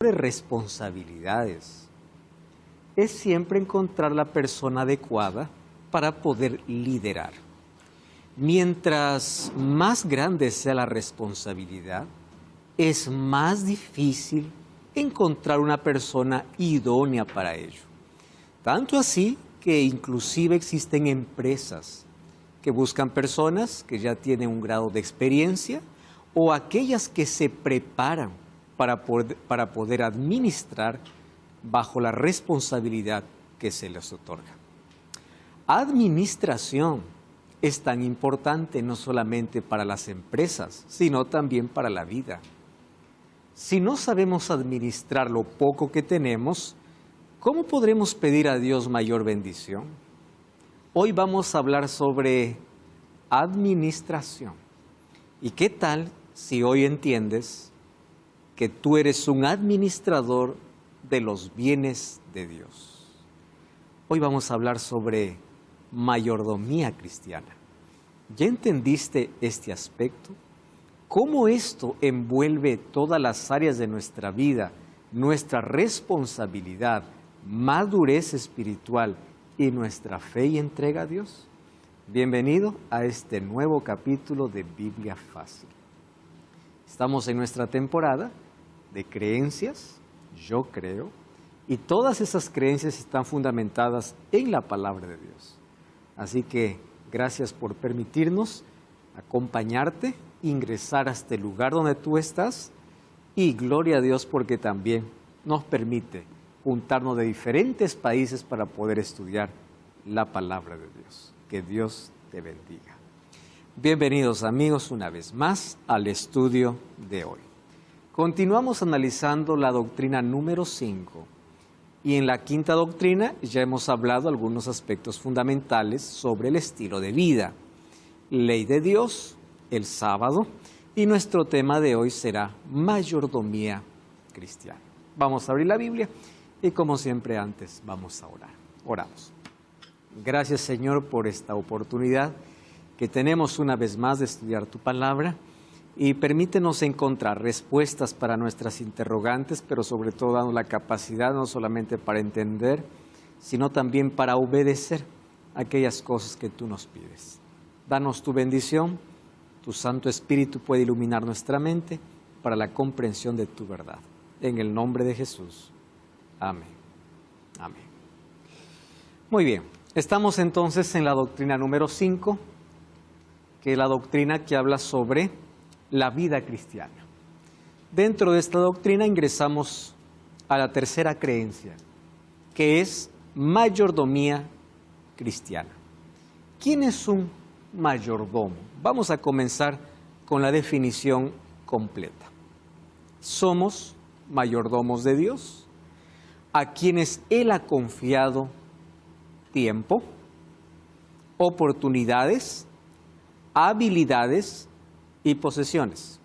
de responsabilidades es siempre encontrar la persona adecuada para poder liderar. Mientras más grande sea la responsabilidad, es más difícil encontrar una persona idónea para ello. Tanto así que inclusive existen empresas que buscan personas que ya tienen un grado de experiencia o aquellas que se preparan para poder administrar bajo la responsabilidad que se les otorga. Administración es tan importante no solamente para las empresas, sino también para la vida. Si no sabemos administrar lo poco que tenemos, ¿cómo podremos pedir a Dios mayor bendición? Hoy vamos a hablar sobre administración. ¿Y qué tal si hoy entiendes que tú eres un administrador de los bienes de Dios? Hoy vamos a hablar sobre mayordomía cristiana. ¿Ya entendiste este aspecto? ¿Cómo esto envuelve todas las áreas de nuestra vida, nuestra responsabilidad, madurez espiritual y nuestra fe y entrega a Dios? Bienvenido a este nuevo capítulo de Biblia Fácil. Estamos en nuestra temporada de creencias, yo creo, y todas esas creencias están fundamentadas en la palabra de Dios. Así que gracias por permitirnos acompañarte, ingresar a este lugar donde tú estás, y gloria a Dios porque también nos permite juntarnos de diferentes países para poder estudiar la palabra de Dios. Que Dios te bendiga. Bienvenidos amigos una vez más al estudio de hoy. Continuamos analizando la doctrina número 5 y en la quinta doctrina ya hemos hablado algunos aspectos fundamentales sobre el estilo de vida, ley de Dios, el sábado, y nuestro tema de hoy será mayordomía cristiana. Vamos a abrir la Biblia y como siempre antes vamos a orar. Oramos. Gracias Señor por esta oportunidad que tenemos una vez más de estudiar tu palabra y permítenos encontrar respuestas para nuestras interrogantes, pero sobre todo dando la capacidad no solamente para entender, sino también para obedecer aquellas cosas que tú nos pides. Danos tu bendición, tu Santo Espíritu puede iluminar nuestra mente para la comprensión de tu verdad. En el nombre de Jesús. Amén. Amén. Muy bien, estamos entonces en la doctrina número 5, que es la doctrina que habla sobre la vida cristiana. Dentro de esta doctrina ingresamos a la tercera creencia, que es mayordomía cristiana. ¿Quién es un mayordomo? Vamos a comenzar con la definición completa. Somos mayordomos de Dios, a quienes Él ha confiado tiempo, oportunidades, habilidades y posesiones,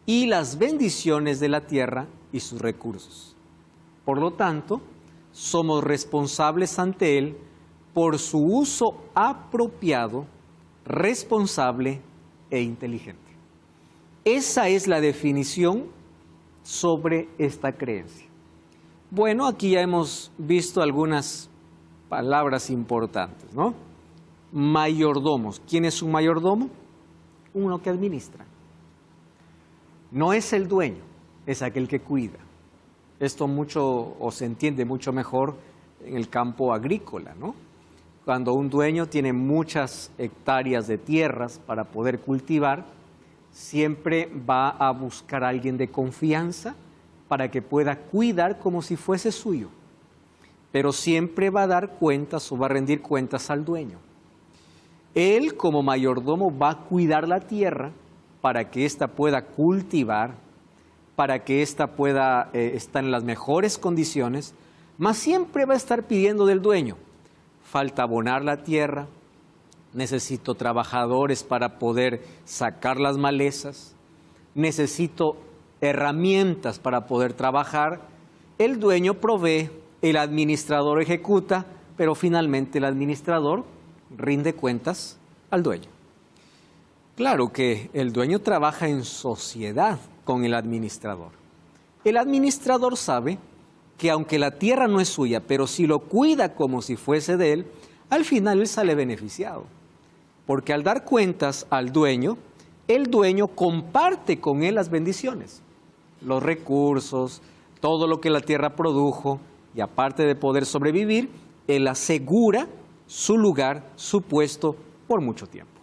y las bendiciones de la tierra y sus recursos. Por lo tanto, somos responsables ante Él por su uso apropiado, responsable e inteligente. Esa es la definición sobre esta creencia. Bueno, aquí ya hemos visto algunas palabras importantes, ¿no? Mayordomos. ¿Quién es un mayordomo? Uno que administra. No es el dueño, es aquel que cuida. Esto mucho o se entiende mucho mejor en el campo agrícola, ¿no? Cuando un dueño tiene muchas hectáreas de tierras para poder cultivar, siempre va a buscar a alguien de confianza para que pueda cuidar como si fuese suyo. Pero siempre va a dar cuentas o va a rendir cuentas al dueño. Él como mayordomo va a cuidar la tierra para que ésta pueda cultivar, para que ésta pueda estar en las mejores condiciones, mas siempre va a estar pidiendo del dueño. Falta abonar la tierra, necesito trabajadores para poder sacar las malezas, necesito herramientas para poder trabajar. El dueño provee, el administrador ejecuta, pero finalmente el administrador rinde cuentas al dueño. Claro que el dueño trabaja en sociedad con el administrador, El administrador sabe que aunque la tierra no es suya, pero si lo cuida como si fuese de él, al final él sale beneficiado. Porque al dar cuentas al dueño, el dueño comparte con él las bendiciones, los recursos, todo lo que la tierra produjo, y aparte de poder sobrevivir, él asegura su lugar, su puesto por mucho tiempo.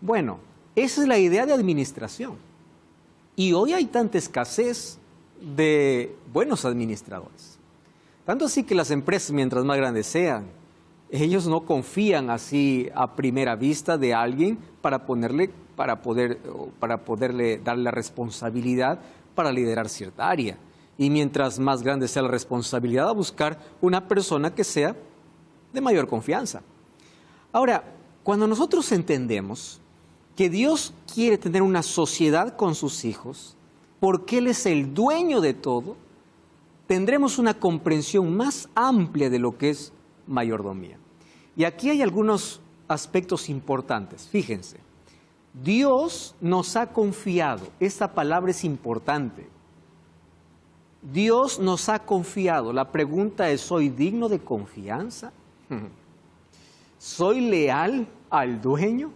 Bueno, esa es la idea de administración. Y hoy hay tanta escasez de buenos administradores. Tanto así que las empresas, mientras más grandes sean, ellos no confían así a primera vista de alguien para poderle darle la responsabilidad para liderar cierta área. Y mientras más grande sea la responsabilidad, a buscar una persona que sea de mayor confianza. Ahora, cuando nosotros entendemos que Dios quiere tener una sociedad con sus hijos, porque Él es el dueño de todo, tendremos una comprensión más amplia de lo que es mayordomía. Y aquí hay algunos aspectos importantes. Fíjense, Dios nos ha confiado, esta palabra es importante. Dios nos ha confiado. La pregunta es, ¿soy digno de confianza? ¿Soy leal al dueño?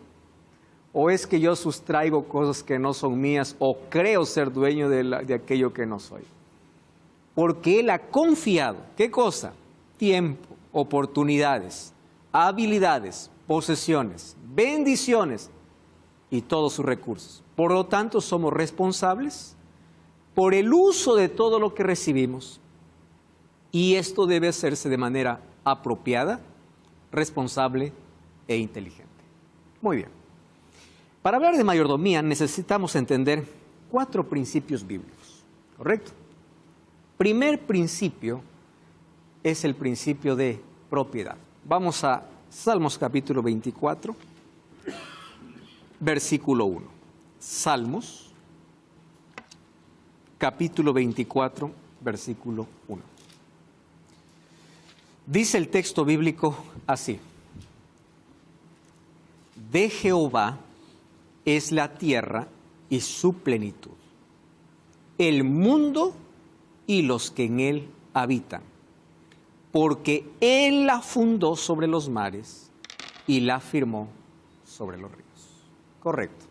¿O es que yo sustraigo cosas que no son mías o creo ser dueño de aquello que no soy? Porque Él ha confiado, ¿qué cosa? Tiempo, oportunidades, habilidades, posesiones, bendiciones y todos sus recursos. Por lo tanto, somos responsables por el uso de todo lo que recibimos, y esto debe hacerse de manera apropiada, responsable e inteligente. Muy bien. Para hablar de mayordomía necesitamos entender 4 principios bíblicos, ¿correcto? Primer principio es el principio de propiedad. Vamos a Salmos capítulo 24, versículo 1. Salmos capítulo 24, versículo 1. Dice el texto bíblico así: de Jehová es la tierra y su plenitud, el mundo y los que en él habitan, porque Él la fundó sobre los mares y la firmó sobre los ríos. Correcto.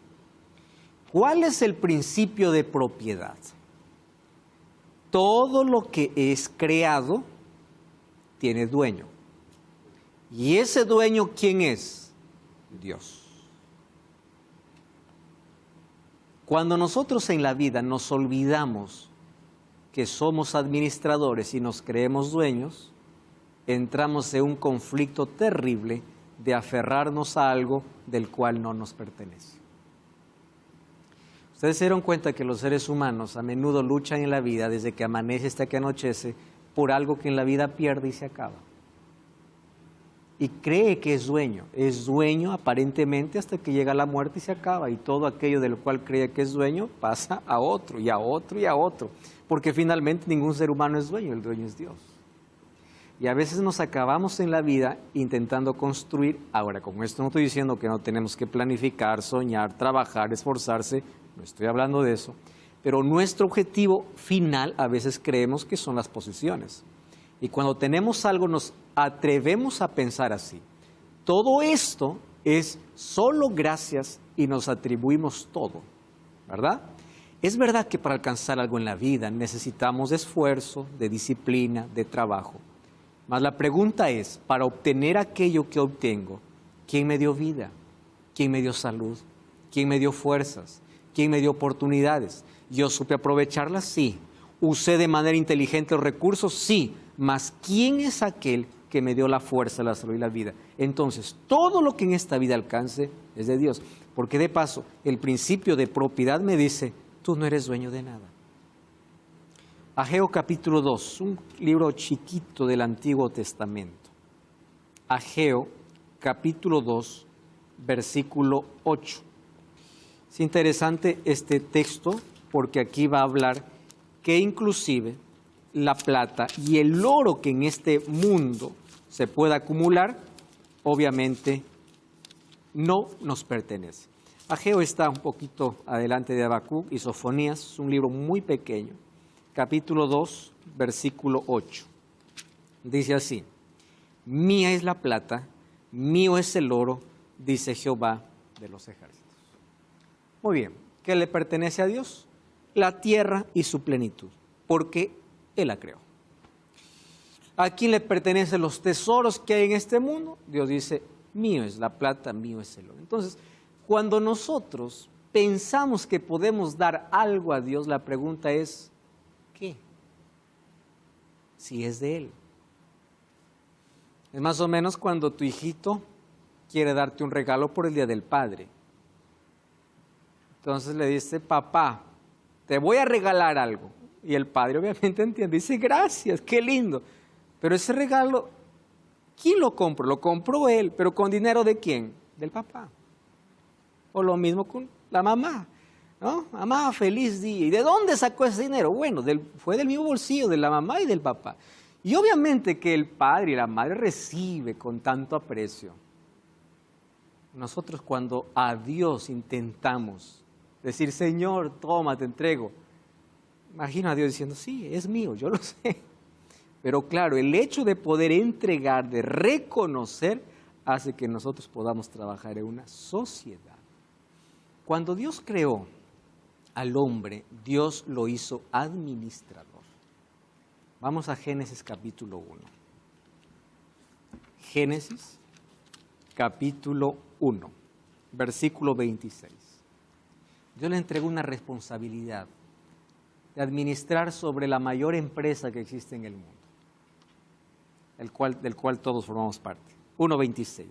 ¿Cuál es el principio de propiedad? Todo lo que es creado tiene dueño. ¿Y ese dueño quién es? Dios. Cuando nosotros en la vida nos olvidamos que somos administradores y nos creemos dueños, entramos en un conflicto terrible de aferrarnos a algo del cual no nos pertenece. Ustedes se dieron cuenta que los seres humanos a menudo luchan en la vida desde que amanece hasta que anochece por algo que en la vida pierde y se acaba. Y cree que es dueño aparentemente hasta que llega la muerte y se acaba, y todo aquello del cual cree que es dueño pasa a otro y a otro y a otro, porque finalmente ningún ser humano es dueño, el dueño es Dios. Y a veces nos acabamos en la vida intentando construir. Ahora, con esto no estoy diciendo que no tenemos que planificar, soñar, trabajar, esforzarse, no estoy hablando de eso, pero nuestro objetivo final a veces creemos que son las posesiones. Y cuando tenemos algo nos atrevemos a pensar así: todo esto es solo gracias, y nos atribuimos todo, ¿verdad? Es verdad que para alcanzar algo en la vida necesitamos de esfuerzo, de disciplina, de trabajo. Mas la pregunta es, para obtener aquello que obtengo, ¿quién me dio vida? ¿Quién me dio salud? ¿Quién me dio fuerzas? ¿Quién me dio oportunidades? ¿Yo supe aprovecharlas? Sí. ¿Usé de manera inteligente los recursos? Sí. Mas ¿quién es aquel que me dio la fuerza, la salud y la vida? Entonces, todo lo que en esta vida alcance es de Dios. Porque de paso, el principio de propiedad me dice, tú no eres dueño de nada. Ageo capítulo 2, un libro chiquito del Antiguo Testamento. Ageo capítulo 2, versículo 8. Es interesante este texto porque aquí va a hablar que inclusive la plata y el oro que en este mundo se pueda acumular, obviamente no nos pertenece. Ageo está un poquito adelante de Habacuc y Sofonías, es un libro muy pequeño, capítulo 2, versículo 8. Dice así: mía es la plata, mío es el oro, dice Jehová de los ejércitos. Muy bien, ¿qué le pertenece a Dios? La tierra y su plenitud, porque Él la creó. ¿A quién le pertenecen los tesoros que hay en este mundo? Dios dice, mío es la plata, mío es el oro. Entonces, cuando nosotros pensamos que podemos dar algo a Dios, la pregunta es, ¿qué? Si es de Él. Es más o menos cuando tu hijito quiere darte un regalo por el Día del Padre. Entonces le dice, papá, te voy a regalar algo. Y el padre obviamente entiende, dice, gracias, qué lindo. Pero ese regalo, ¿quién lo compró? Lo compró él, pero ¿con dinero de quién? Del papá. O lo mismo con la mamá, ¿no? Mamá, feliz día. ¿Y de dónde sacó ese dinero? Bueno, fue del mismo bolsillo de la mamá y del papá. Y obviamente que el padre y la madre recibe con tanto aprecio. Nosotros cuando a Dios intentamos decir, Señor, toma, te entrego. Imagino a Dios diciendo, sí, es mío, yo lo sé. Pero claro, el hecho de poder entregar, de reconocer, hace que nosotros podamos trabajar en una sociedad. Cuando Dios creó al hombre, Dios lo hizo administrador. Vamos a Génesis capítulo 1. Génesis capítulo 1, versículo 26. Dios le entregó una responsabilidad de administrar sobre la mayor empresa que existe en el mundo, del cual todos formamos parte. 1:26.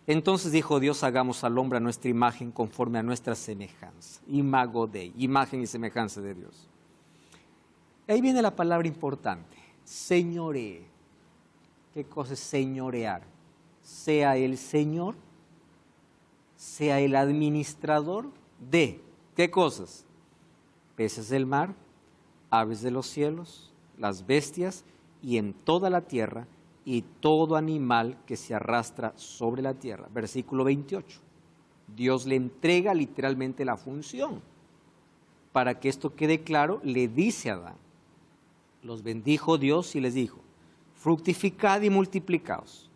Entonces dijo Dios, hagamos al hombre a nuestra imagen conforme a nuestra semejanza. Imago Dei, imagen y semejanza de Dios. Ahí viene la palabra importante, señoree. ¿Qué cosa es señorear? Sea el Señor, sea el administrador de, ¿qué cosas? Peces del mar, aves de los cielos, las bestias y en toda la tierra y todo animal que se arrastra sobre la tierra. Versículo 28. Dios le entrega literalmente la función. Para que esto quede claro, le dice a Adán, los bendijo Dios y les dijo, fructificad y multiplicaos,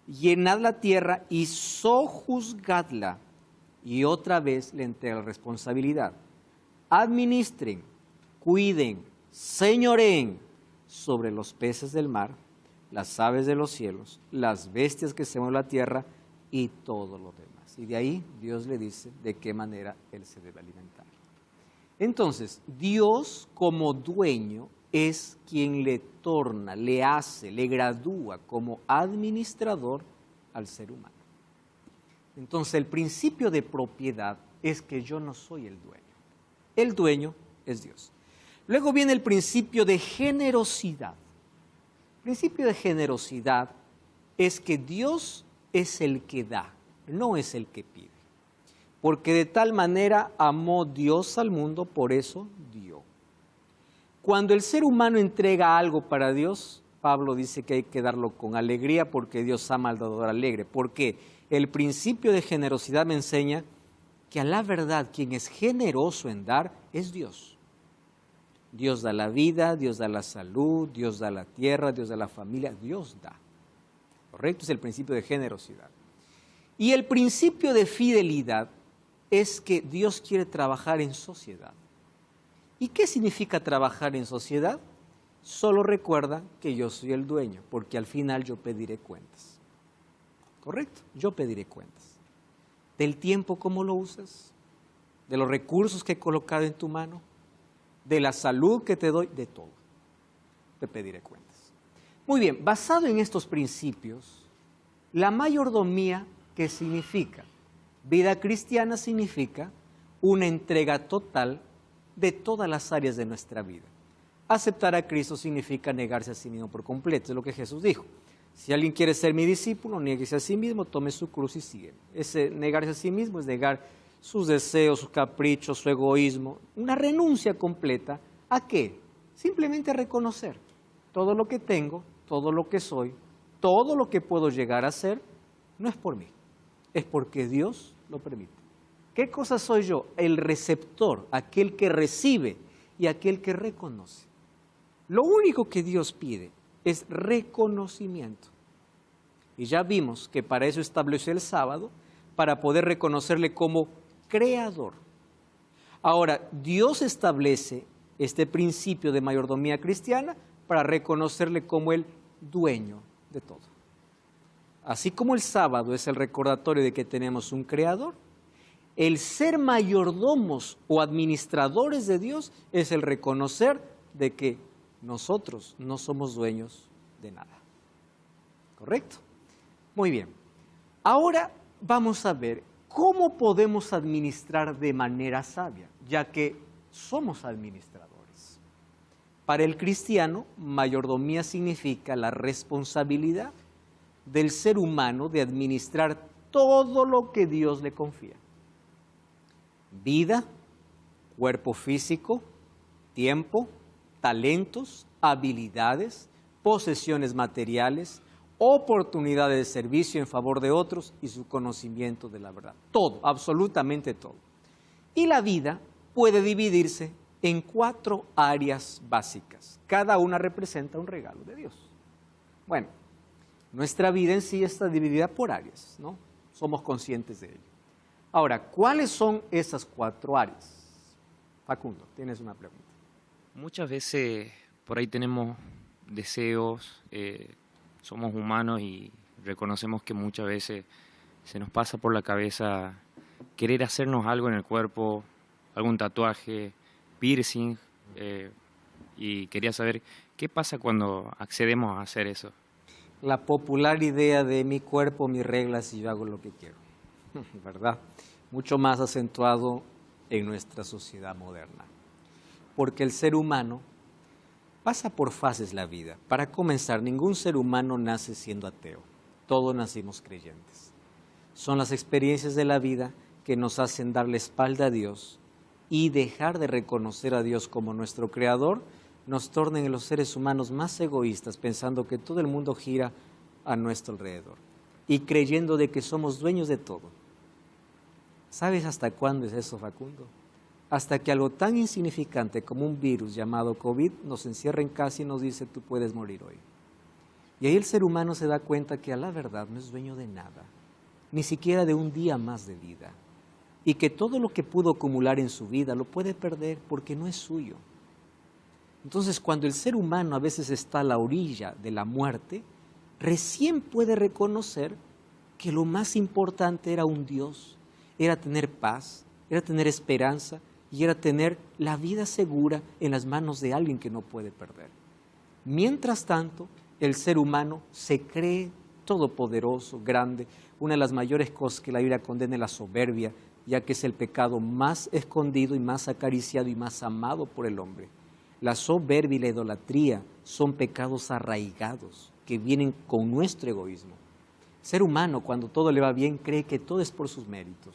llenad la tierra y sojuzgadla. Y otra vez le entrega la responsabilidad. Administren, cuiden, señoreen sobre los peces del mar, las aves de los cielos, las bestias que se mueven en la tierra y todo lo demás. Y de ahí Dios le dice de qué manera Él se debe alimentar. Entonces, Dios como dueño es quien le torna, le hace, le gradúa como administrador al ser humano. Entonces, el principio de propiedad es que yo no soy el dueño. El dueño es Dios. Luego viene el principio de generosidad. El principio de generosidad es que Dios es el que da, no es el que pide. Porque de tal manera amó Dios al mundo, por eso dio. Cuando el ser humano entrega algo para Dios, Pablo dice que hay que darlo con alegría porque Dios ama al dador alegre. Porque el principio de generosidad me enseña que a la verdad quien es generoso en dar es Dios. Dios da la vida, Dios da la salud, Dios da la tierra, Dios da la familia, Dios da. ¿Correcto? Es el principio de generosidad. Y el principio de fidelidad es que Dios quiere trabajar en sociedad. ¿Y qué significa trabajar en sociedad? Solo recuerda que yo soy el dueño, porque al final yo pediré cuentas. ¿Correcto? Yo pediré cuentas. Del tiempo, ¿cómo lo usas? De los recursos que he colocado en tu mano, de la salud que te doy, de todo. Te pediré cuentas. Muy bien, basado en estos principios, la mayordomía, ¿qué significa? Vida cristiana significa una entrega total de todas las áreas de nuestra vida. Aceptar a Cristo significa negarse a sí mismo por completo, es lo que Jesús dijo. Si alguien quiere ser mi discípulo, niéguese a sí mismo, tome su cruz y sígueme. Ese negarse a sí mismo es negar sus deseos, sus caprichos, su egoísmo, una renuncia completa. ¿A qué? Simplemente a reconocer todo lo que tengo, todo lo que soy, todo lo que puedo llegar a ser, no es por mí, es porque Dios lo permite. ¿Qué cosa soy yo? El receptor, aquel que recibe y aquel que reconoce. Lo único que Dios pide es reconocimiento. Y ya vimos que para eso estableció el sábado, para poder reconocerle como creador. Ahora, Dios establece este principio de mayordomía cristiana para reconocerle como el dueño de todo. Así como el sábado es el recordatorio de que tenemos un creador, el ser mayordomos o administradores de Dios es el reconocer de que nosotros no somos dueños de nada. ¿Correcto? Muy bien. Ahora vamos a ver cómo podemos administrar de manera sabia, ya que somos administradores. Para el cristiano, mayordomía significa la responsabilidad del ser humano de administrar todo lo que Dios le confía. Vida, cuerpo físico, tiempo, talentos, habilidades, posesiones materiales, oportunidades de servicio en favor de otros y su conocimiento de la verdad. Todo, absolutamente todo. Y la vida puede dividirse en 4 áreas básicas. Cada una representa un regalo de Dios. Bueno, nuestra vida en sí está dividida por áreas, ¿no? Somos conscientes de ello. Ahora, ¿cuáles son esas 4 áreas? Facundo, tienes una pregunta. Muchas veces por ahí tenemos deseos, somos humanos y reconocemos que muchas veces se nos pasa por la cabeza querer hacernos algo en el cuerpo, algún tatuaje, piercing, y quería saber qué pasa cuando accedemos a hacer eso. La popular idea de mi cuerpo, mis reglas y yo hago lo que quiero, ¿verdad? Mucho más acentuado en nuestra sociedad moderna. Porque el ser humano pasa por fases la vida. Para comenzar, ningún ser humano nace siendo ateo. Todos nacimos creyentes. Son las experiencias de la vida que nos hacen darle espalda a Dios y dejar de reconocer a Dios como nuestro creador, nos tornen en los seres humanos más egoístas, pensando que todo el mundo gira a nuestro alrededor y creyendo de que somos dueños de todo. ¿Sabes hasta cuándo es eso, Facundo? Hasta que algo tan insignificante como un virus llamado COVID nos encierra en casa y nos dice, tú puedes morir hoy. Y ahí el ser humano se da cuenta que a la verdad no es dueño de nada, ni siquiera de un día más de vida, y que todo lo que pudo acumular en su vida lo puede perder porque no es suyo. Entonces, cuando el ser humano a veces está a la orilla de la muerte, recién puede reconocer que lo más importante era un Dios, era tener paz, era tener esperanza y era tener la vida segura en las manos de alguien que no puede perder. Mientras tanto, el ser humano se cree todopoderoso, grande. Una de las mayores cosas que la Biblia condena es la soberbia, ya que es el pecado más escondido y más acariciado y más amado por el hombre. La soberbia y la idolatría son pecados arraigados que vienen con nuestro egoísmo. El ser humano, cuando todo le va bien, cree que todo es por sus méritos.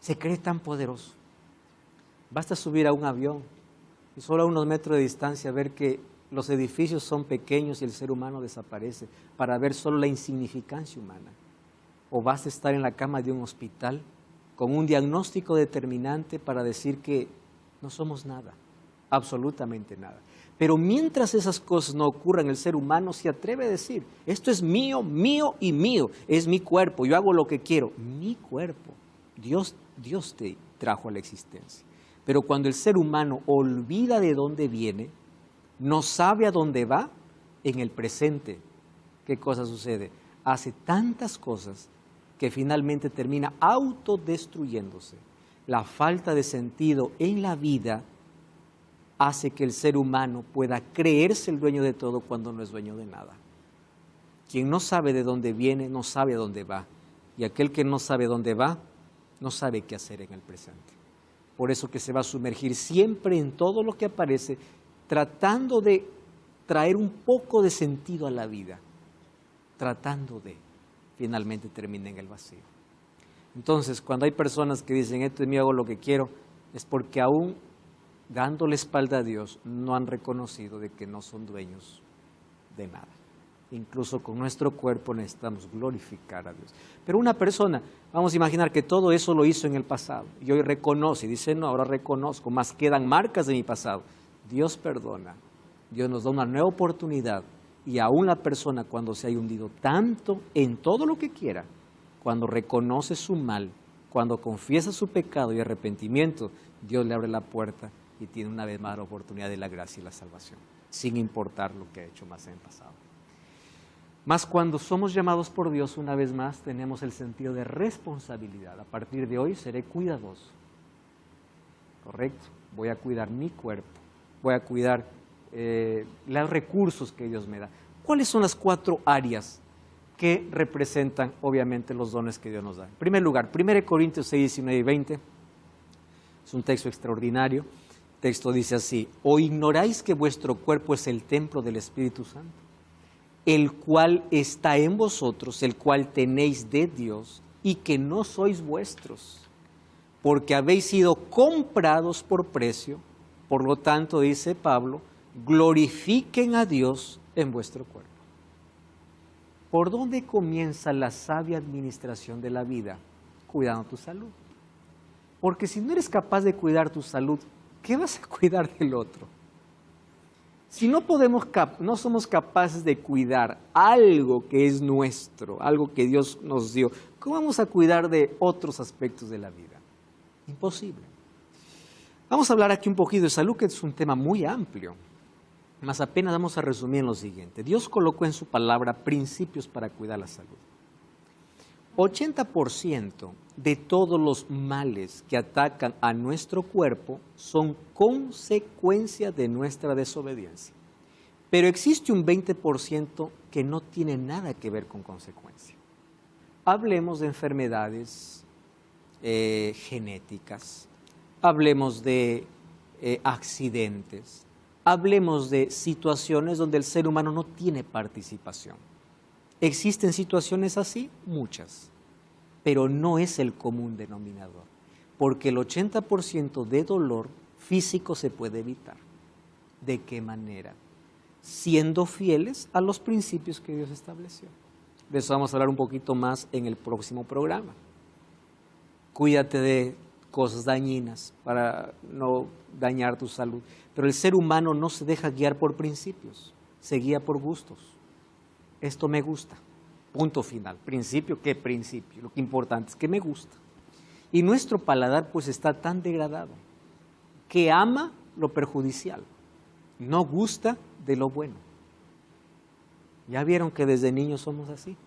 Se cree tan poderoso. Basta subir a un avión y solo a unos metros de distancia ver que los edificios son pequeños y el ser humano desaparece para ver solo la insignificancia humana. O basta estar en la cama de un hospital con un diagnóstico determinante para decir que no somos nada, absolutamente nada. Pero mientras esas cosas no ocurran, el ser humano se atreve a decir, esto es mío, mío y mío, es mi cuerpo, yo hago lo que quiero. Mi cuerpo, Dios te trajo a la existencia. Pero cuando el ser humano olvida de dónde viene, no sabe a dónde va, en el presente, ¿qué cosa sucede? Hace tantas cosas que finalmente termina autodestruyéndose. La falta de sentido en la vida hace que el ser humano pueda creerse el dueño de todo cuando no es dueño de nada. Quien no sabe de dónde viene, no sabe a dónde va. Y aquel que no sabe dónde va, no sabe qué hacer en el presente. Por eso que se va a sumergir siempre en todo lo que aparece, tratando de traer un poco de sentido a la vida, tratando de, finalmente termina en el vacío. Entonces, cuando hay personas que dicen, esto es mío, hago lo que quiero, es porque aún dando la espalda a Dios, no han reconocido de que no son dueños de nada. Incluso con nuestro cuerpo necesitamos glorificar a Dios. Pero una persona, vamos a imaginar que todo eso lo hizo en el pasado y hoy reconoce y dice, no, ahora reconozco, más quedan marcas de mi pasado. Dios perdona, Dios nos da una nueva oportunidad y aún la persona cuando se haya hundido tanto en todo lo que quiera, cuando reconoce su mal, cuando confiesa su pecado y arrepentimiento, Dios le abre la puerta y tiene una vez más la oportunidad de la gracia y la salvación, sin importar lo que ha hecho más en el pasado. Mas cuando somos llamados por Dios, una vez más, tenemos el sentido de responsabilidad. A partir de hoy seré cuidadoso. ¿Correcto? Voy a cuidar mi cuerpo, voy a cuidar los recursos que Dios me da. ¿Cuáles son las 4 áreas que representan, obviamente, los dones que Dios nos da? En primer lugar, 1 Corintios 6, 19 y 20, es un texto extraordinario. El texto dice así: ¿O ignoráis que vuestro cuerpo es el templo del Espíritu Santo, el cual está en vosotros, el cual tenéis de Dios, y que no sois vuestros, porque habéis sido comprados por precio? Por lo tanto, dice Pablo, glorifiquen a Dios en vuestro cuerpo. ¿Por dónde comienza la sabia administración de la vida? Cuidando tu salud. Porque si no eres capaz de cuidar tu salud, ¿qué vas a cuidar del otro? Si no somos capaces de cuidar algo que es nuestro, algo que Dios nos dio, ¿cómo vamos a cuidar de otros aspectos de la vida? Imposible. Vamos a hablar aquí un poquito de salud, que es un tema muy amplio. Más apenas vamos a resumir en lo siguiente. Dios colocó en su palabra principios para cuidar la salud. 80% de todos los males que atacan a nuestro cuerpo son consecuencia de nuestra desobediencia. Pero existe un 20% que no tiene nada que ver con consecuencia. Hablemos de enfermedades genéticas, hablemos de accidentes, hablemos de situaciones donde el ser humano no tiene participación. ¿Existen situaciones así? Muchas, pero no es el común denominador, porque el 80% de dolor físico se puede evitar. ¿De qué manera? Siendo fieles a los principios que Dios estableció. De eso vamos a hablar un poquito más en el próximo programa. Cuídate de cosas dañinas para no dañar tu salud. Pero el ser humano no se deja guiar por principios, se guía por gustos. Esto me gusta, punto final. ¿Principio? ¿Qué principio? Lo que importante es que me gusta. Y nuestro paladar pues está tan degradado que ama lo perjudicial, no gusta de lo bueno. ¿Ya vieron que desde niños somos así?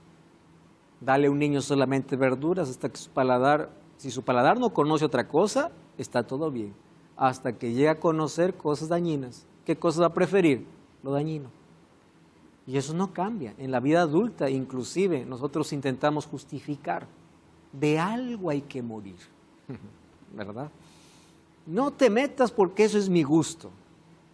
Dale a un niño solamente verduras hasta que su paladar, si su paladar no conoce otra cosa, está todo bien. Hasta que llega a conocer cosas dañinas. ¿Qué cosas va a preferir? Lo dañino. Y eso no cambia. En la vida adulta, inclusive, nosotros intentamos justificar. De algo hay que morir, ¿verdad? No te metas porque eso es mi gusto.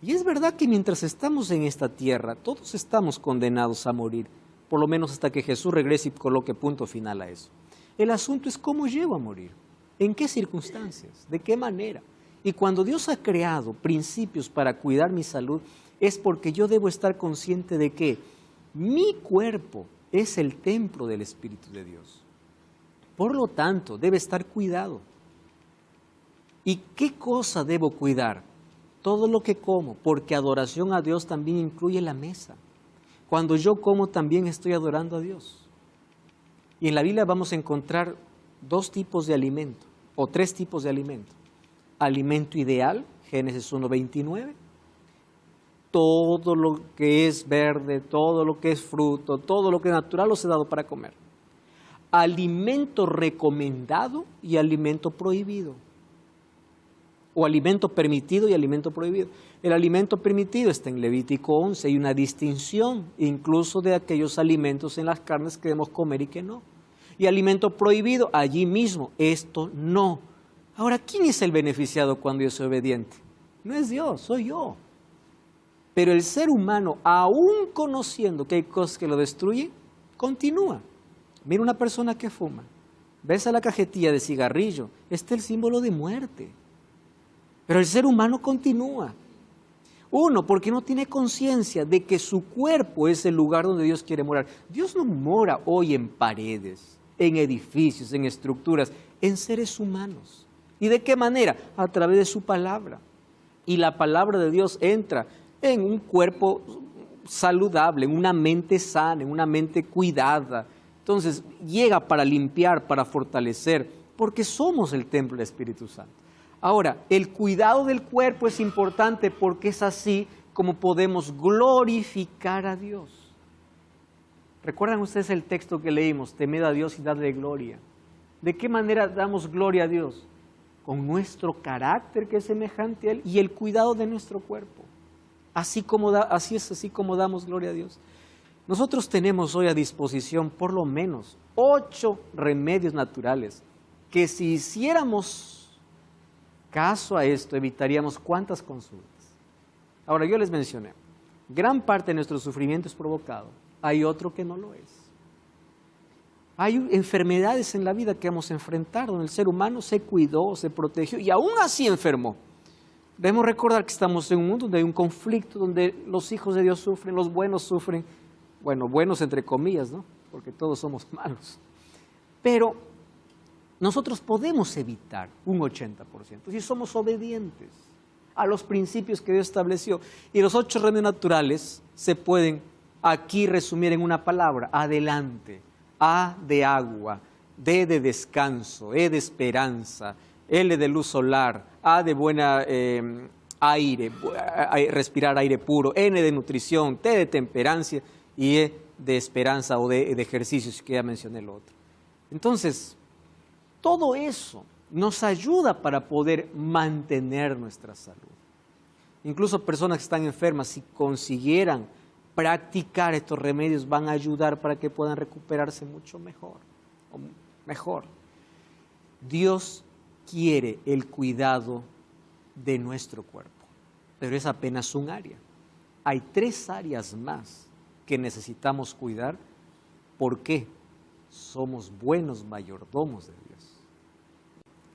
Y es verdad que mientras estamos en esta tierra, todos estamos condenados a morir, por lo menos hasta que Jesús regrese y coloque punto final a eso. El asunto es cómo llego a morir, en qué circunstancias, de qué manera. Y cuando Dios ha creado principios para cuidar mi salud, es porque yo debo estar consciente de que mi cuerpo es el templo del Espíritu de Dios. Por lo tanto, debe estar cuidado. ¿Y qué cosa debo cuidar? Todo lo que como, porque adoración a Dios también incluye la mesa. Cuando yo como también estoy adorando a Dios. Y en la Biblia vamos a encontrar 2 tipos de alimento, o 3 tipos de alimento. Alimento ideal, Génesis 1:29. Todo lo que es verde, todo lo que es fruto, todo lo que es natural os he dado para comer. Alimento recomendado y alimento prohibido. O alimento permitido y alimento prohibido. El alimento permitido está en Levítico 11, hay una distinción incluso de aquellos alimentos en las carnes que debemos comer y que no. Y alimento prohibido, allí mismo, esto no. Ahora, ¿quién es el beneficiado cuando yo soy obediente? No es Dios, soy yo. Pero el ser humano, aún conociendo que hay cosas que lo destruyen, continúa. Mira una persona que fuma, ves a la cajetilla de cigarrillo, este es el símbolo de muerte. Pero el ser humano continúa. Uno, porque no tiene conciencia de que su cuerpo es el lugar donde Dios quiere morar. Dios no mora hoy en paredes, en edificios, en estructuras, en seres humanos. ¿Y de qué manera? A través de su palabra. Y la palabra de Dios entra en un cuerpo saludable, en una mente sana, en una mente cuidada. Entonces llega para limpiar, para fortalecer, porque somos el templo del Espíritu Santo. Ahora, el cuidado del cuerpo es importante porque es así como podemos glorificar a Dios. ¿Recuerdan ustedes el texto que leímos? Temed a Dios y dadle gloria. ¿De qué manera damos gloria a Dios? Con nuestro carácter que es semejante a Él y el cuidado de nuestro cuerpo. Así es como damos gloria a Dios. Nosotros tenemos hoy a disposición por lo menos 8 remedios naturales que si hiciéramos caso a esto evitaríamos ¿cuántas consultas? Ahora yo les mencioné, gran parte de nuestro sufrimiento es provocado, hay otro que no lo es. Hay enfermedades en la vida que vamos a enfrentar, donde el ser humano se cuidó, se protegió y aún así enfermó. Debemos recordar que estamos en un mundo donde hay un conflicto, donde los hijos de Dios sufren, los buenos sufren, bueno, buenos entre comillas, ¿no? Porque todos somos malos. Pero nosotros podemos evitar un 80% si somos obedientes a los principios que Dios estableció. Y los 8 remedios naturales se pueden aquí resumir en una palabra: adelante. A de agua, D de descanso, E de esperanza, L de luz solar, A de buena aire, respirar aire puro, N de nutrición, T de temperancia y E de esperanza o de ejercicios, que ya mencioné lo otro. Entonces, todo eso nos ayuda para poder mantener nuestra salud. Incluso personas que están enfermas, si consiguieran practicar estos remedios, van a ayudar para que puedan recuperarse mucho mejor. Dios quiere el cuidado de nuestro cuerpo, pero es apenas un área. Hay 3 áreas más que necesitamos cuidar. ¿Por qué? Somos buenos mayordomos de Dios.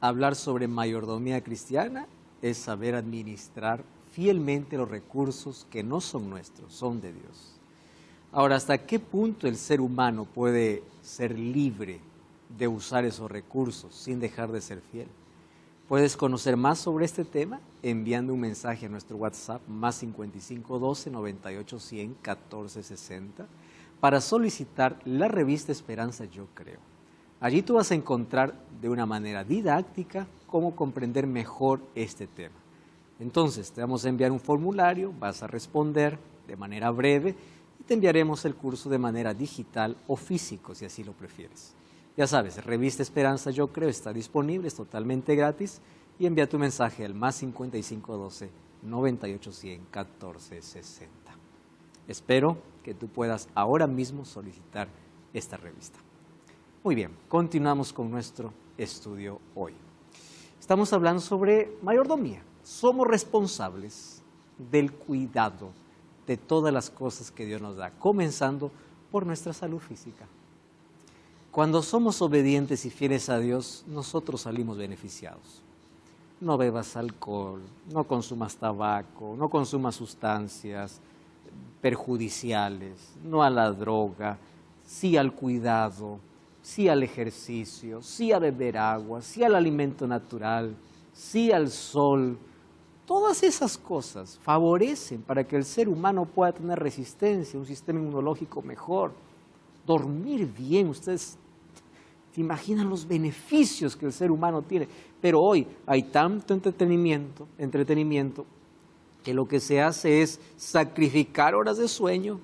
Hablar sobre mayordomía cristiana es saber administrar fielmente los recursos que no son nuestros, son de Dios. Ahora, ¿hasta qué punto el ser humano puede ser libre de usar esos recursos sin dejar de ser fiel? Puedes conocer más sobre este tema enviando un mensaje a nuestro WhatsApp más 5512 98 100 14 60 para solicitar la revista Esperanza Yo Creo. Allí tú vas a encontrar de una manera didáctica cómo comprender mejor este tema. Entonces, te vamos a enviar un formulario, vas a responder de manera breve y te enviaremos el curso de manera digital o físico, si así lo prefieres. Ya sabes, revista Esperanza Yo Creo está disponible, es totalmente gratis y envía tu mensaje al más 5512 98 100 14 60. Espero que tú puedas ahora mismo solicitar esta revista. Muy bien, continuamos con nuestro estudio hoy. Estamos hablando sobre mayordomía. Somos responsables del cuidado de todas las cosas que Dios nos da, comenzando por nuestra salud física. Cuando somos obedientes y fieles a Dios, nosotros salimos beneficiados. No bebas alcohol, no consumas tabaco, no consumas sustancias perjudiciales, no a la droga, sí al cuidado, sí al ejercicio, sí a beber agua, sí al alimento natural, sí al sol. Todas esas cosas favorecen para que el ser humano pueda tener resistencia, un sistema inmunológico mejor, dormir bien. Ustedes se imaginan los beneficios que el ser humano tiene. Pero hoy hay tanto entretenimiento, que lo que se hace es sacrificar horas de sueño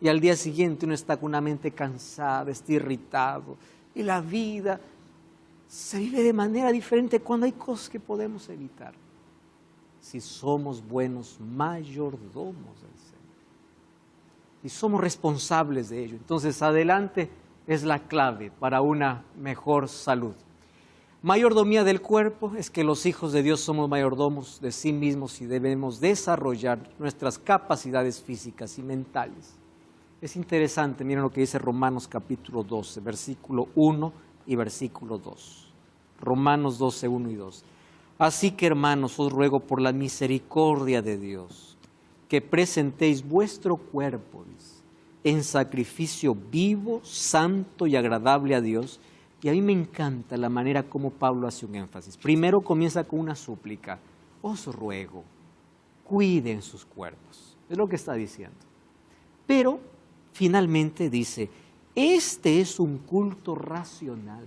y al día siguiente uno está con una mente cansada, está irritado. Y la vida se vive de manera diferente cuando hay cosas que podemos evitar. Si somos buenos mayordomos del Señor y somos responsables de ello, entonces adelante es la clave para una mejor salud. Mayordomía del cuerpo es que los hijos de Dios somos mayordomos de sí mismos y debemos desarrollar nuestras capacidades físicas y mentales. Es interesante, miren lo que dice Romanos capítulo 12, versículo 1 y versículo 2. Romanos 12, 1 y 2. Así que, hermanos, os ruego por la misericordia de Dios, que presentéis vuestro cuerpo en sacrificio vivo, santo y agradable a Dios. Y a mí me encanta la manera como Pablo hace un énfasis. Primero comienza con una súplica. Os ruego. cuiden sus cuerpos. Es lo que está diciendo. Pero finalmente dice, este es un culto racional.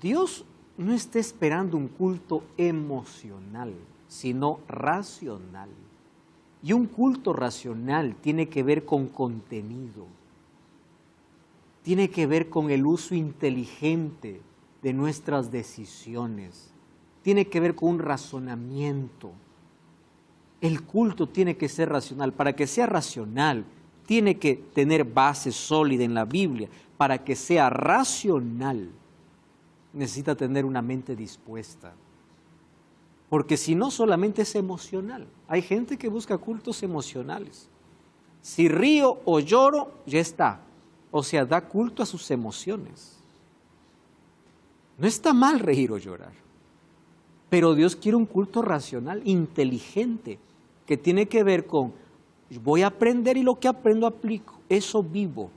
Dios no está esperando un culto emocional, sino racional. Y un culto racional tiene que ver con contenido, tiene que ver con el uso inteligente de nuestras decisiones, tiene que ver con un razonamiento. El culto tiene que ser racional. Para que sea racional, tiene que tener base sólida en la Biblia. Para que sea racional, necesita tener una mente dispuesta. Porque si no, solamente es emocional. Hay gente que busca cultos emocionales. Si río o lloro, ya está. O sea, da culto a sus emociones. No está mal reír o llorar. Pero Dios quiere un culto racional, inteligente, que tiene que ver con, voy a aprender y lo que aprendo aplico. Eso vivo.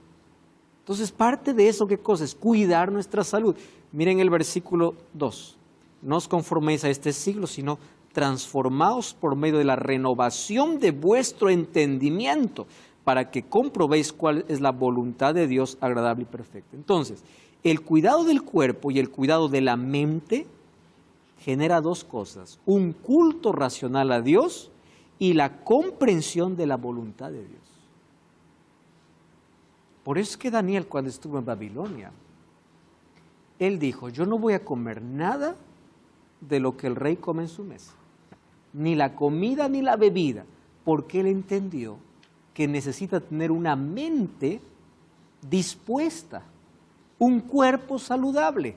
Entonces, parte de eso, ¿qué cosa? Es cuidar nuestra salud. Miren el versículo 2. No os conforméis a este siglo, sino transformaos por medio de la renovación de vuestro entendimiento, para que comprobéis cuál es la voluntad de Dios agradable y perfecta. Entonces, el cuidado del cuerpo y el cuidado de la mente genera dos cosas: un culto racional a Dios y la comprensión de la voluntad de Dios. Por eso es que Daniel, cuando estuvo en Babilonia, él dijo, yo no voy a comer nada de lo que el rey come en su mesa, ni la comida ni la bebida, porque él entendió que necesita tener una mente dispuesta, un cuerpo saludable.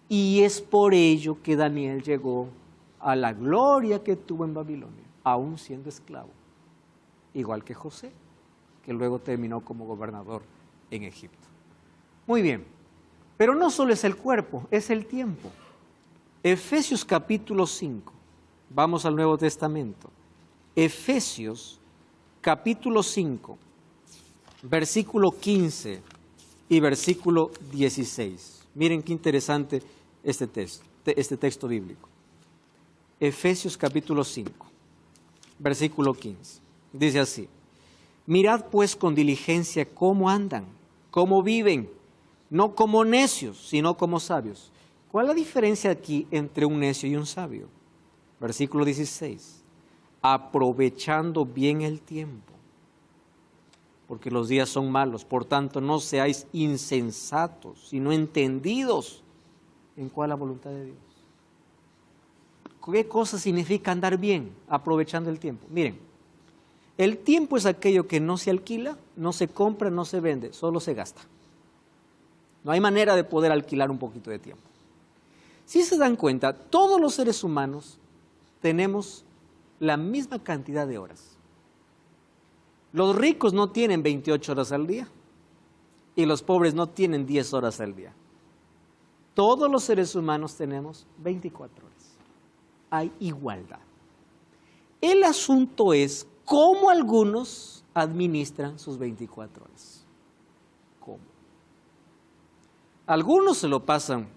Y es por ello que Daniel llegó a la gloria que tuvo en Babilonia, aún siendo esclavo, igual que José, que luego terminó como gobernador en Egipto. Muy bien, pero no solo es el cuerpo, es el tiempo. Efesios capítulo 5, vamos al Nuevo Testamento. Efesios capítulo 5, versículo 15 y versículo 16. Miren qué interesante este texto bíblico. Efesios capítulo 5, versículo 15. Dice así, mirad pues con diligencia cómo andan, cómo viven, no como necios, sino como sabios. ¿Cuál es la diferencia aquí entre un necio y un sabio? Versículo 16. Aprovechando bien el tiempo, porque los días son malos. Por tanto, no seáis insensatos, sino entendidos en cuál es la voluntad de Dios. ¿Qué cosa significa andar bien? Aprovechando el tiempo. Miren, el tiempo es aquello que no se alquila, no se compra, no se vende, solo se gasta. No hay manera de poder alquilar un poquito de tiempo. Si se dan cuenta, todos los seres humanos tenemos la misma cantidad de horas. Los ricos no tienen 28 horas al día y los pobres no tienen 10 horas al día. Todos los seres humanos tenemos 24 horas. Hay igualdad. El asunto es cómo algunos administran sus 24 horas. ¿Cómo? Algunos se lo pasan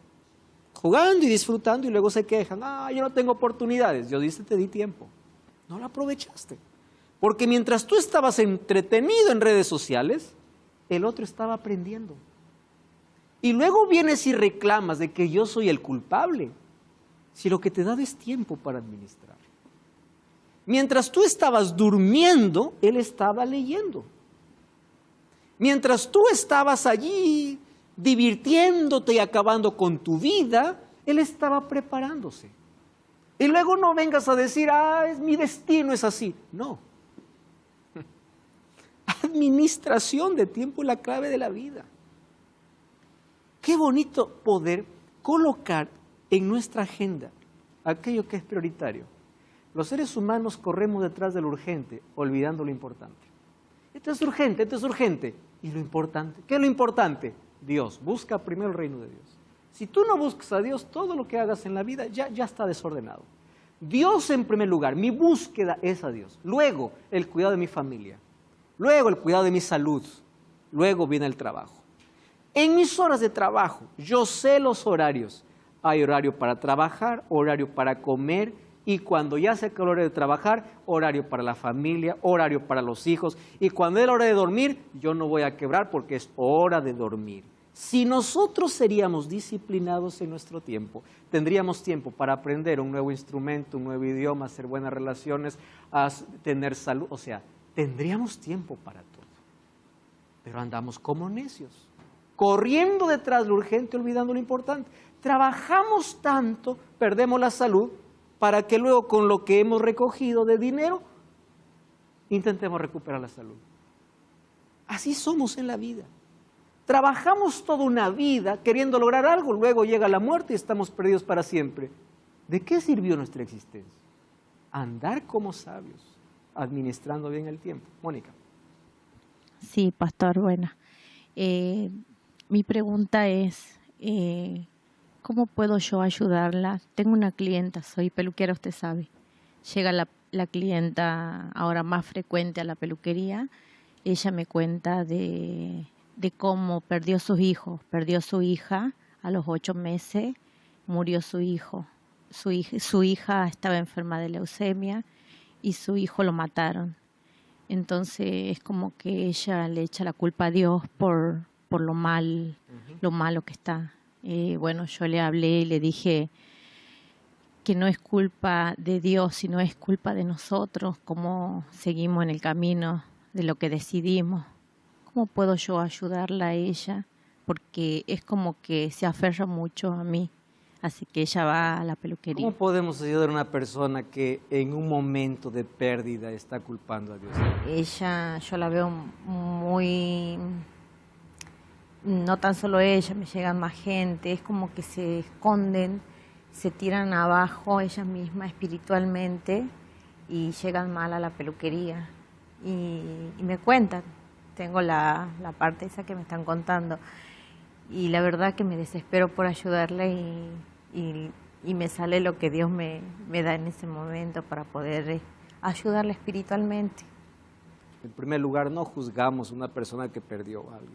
jugando y disfrutando y luego se quejan. Yo no tengo oportunidades. Dios dice, te di tiempo. No lo aprovechaste. Porque mientras tú estabas entretenido en redes sociales, el otro estaba aprendiendo. Y luego vienes y reclamas de que yo soy el culpable, si lo que te he dado es tiempo para administrar. Mientras tú estabas durmiendo, él estaba leyendo. Mientras tú estabas allí divirtiéndote y acabando con tu vida, él estaba preparándose. Y luego no vengas a decir, es mi destino, es así. No. Administración de tiempo es la clave de la vida. Qué bonito poder colocar en nuestra agenda aquello que es prioritario. Los seres humanos corremos detrás de lo urgente, olvidando lo importante. Esto es urgente. ¿Y lo importante? ¿Qué es lo importante? Dios. Busca primero el reino de Dios. Si tú no buscas a Dios, todo lo que hagas en la vida ya está desordenado. Dios en primer lugar, mi búsqueda es a Dios. Luego, el cuidado de mi familia. Luego, el cuidado de mi salud. Luego viene el trabajo. En mis horas de trabajo, yo sé los horarios. Hay horario para trabajar, horario para comer Y cuando ya se acaba la hora de trabajar, horario para la familia, horario para los hijos. Y cuando es la hora de dormir, yo no voy a quebrar porque es hora de dormir. Si nosotros seríamos disciplinados en nuestro tiempo, tendríamos tiempo para aprender un nuevo instrumento, un nuevo idioma, hacer buenas relaciones, tener salud. O sea, tendríamos tiempo para todo. Pero andamos como necios, corriendo detrás de lo urgente, olvidando lo importante. Trabajamos tanto, perdemos la salud, para que luego con lo que hemos recogido de dinero, intentemos recuperar la salud. Así somos en la vida. Trabajamos toda una vida queriendo lograr algo, luego llega la muerte y estamos perdidos para siempre. ¿De qué sirvió nuestra existencia? Andar como sabios, administrando bien el tiempo. Mónica. Sí, pastor, bueno. Mi pregunta es, ¿cómo puedo yo ayudarla? Tengo una clienta, soy peluquera, usted sabe. Llega la clienta ahora más frecuente a la peluquería. Ella me cuenta de cómo perdió sus hijos. Perdió su hija a los 8 meses, murió su hijo. Su hija estaba enferma de leucemia y su hijo lo mataron. Entonces es como que ella le echa la culpa a Dios por lo malo que está. Bueno, yo le hablé y le dije que no es culpa de Dios, sino es culpa de nosotros, cómo seguimos en el camino de lo que decidimos. ¿Cómo puedo yo ayudarla a ella? Porque es como que se aferra mucho a mí, así que ella va a la peluquería. ¿Cómo podemos ayudar a una persona que en un momento de pérdida está culpando a Dios? Ella, yo la veo muy... No tan solo ella, me llegan más gente, es como que se esconden, se tiran abajo ellas mismas espiritualmente y llegan mal a la peluquería. Y me cuentan, tengo la parte esa que me están contando. Y la verdad que me desespero por ayudarle y me sale lo que Dios me da en ese momento para poder ayudarle espiritualmente. En primer lugar, no juzgamos a una persona que perdió algo.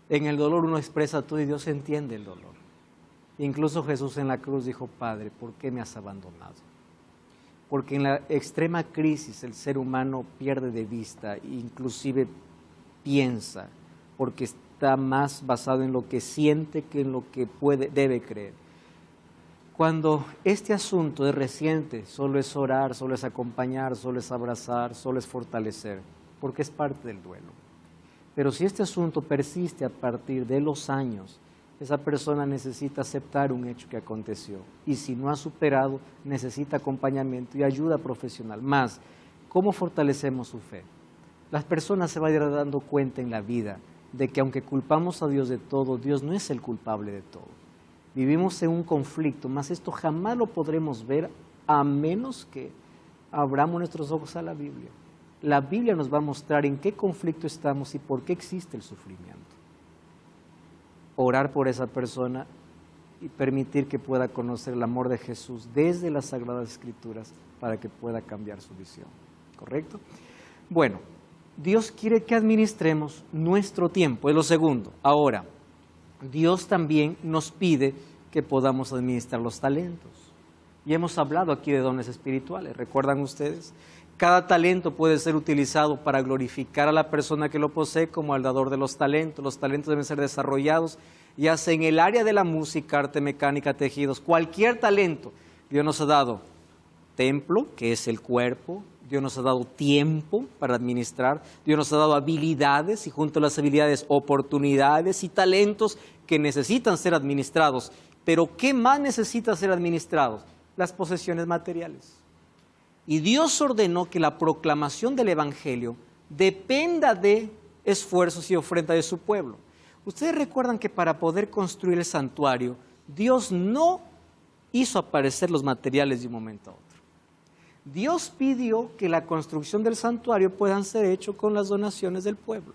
En el dolor uno expresa todo y Dios entiende el dolor. Incluso Jesús en la cruz dijo, Padre, ¿por qué me has abandonado? Porque en la extrema crisis el ser humano pierde de vista, inclusive piensa, porque está más basado en lo que siente que en lo que debe creer. Cuando este asunto es reciente, solo es orar, solo es acompañar, solo es abrazar, solo es fortalecer, porque es parte del duelo. Pero si este asunto persiste a partir de los años, esa persona necesita aceptar un hecho que aconteció. Y si no ha superado, necesita acompañamiento y ayuda profesional. Más, ¿cómo fortalecemos su fe? Las personas se van a ir dando cuenta en la vida de que aunque culpamos a Dios de todo, Dios no es el culpable de todo. Vivimos en un conflicto, más esto jamás lo podremos ver a menos que abramos nuestros ojos a la Biblia. La Biblia nos va a mostrar en qué conflicto estamos y por qué existe el sufrimiento. Orar por esa persona y permitir que pueda conocer el amor de Jesús desde las Sagradas Escrituras para que pueda cambiar su visión. ¿Correcto? Bueno, Dios quiere que administremos nuestro tiempo, es lo segundo. Ahora, Dios también nos pide que podamos administrar los talentos. Y hemos hablado aquí de dones espirituales, ¿recuerdan ustedes? Cada talento puede ser utilizado para glorificar a la persona que lo posee como el dador de los talentos. Los talentos deben ser desarrollados, ya sea en el área de la música, arte, mecánica, tejidos, cualquier talento. Dios nos ha dado templo, que es el cuerpo. Dios nos ha dado tiempo para administrar. Dios nos ha dado habilidades y junto a las habilidades, oportunidades y talentos que necesitan ser administrados. Pero ¿qué más necesita ser administrados? Las posesiones materiales. Y Dios ordenó que la proclamación del Evangelio dependa de esfuerzos y ofrenda de su pueblo. Ustedes recuerdan que para poder construir el santuario, Dios no hizo aparecer los materiales de un momento a otro. Dios pidió que la construcción del santuario puedan ser hecho con las donaciones del pueblo.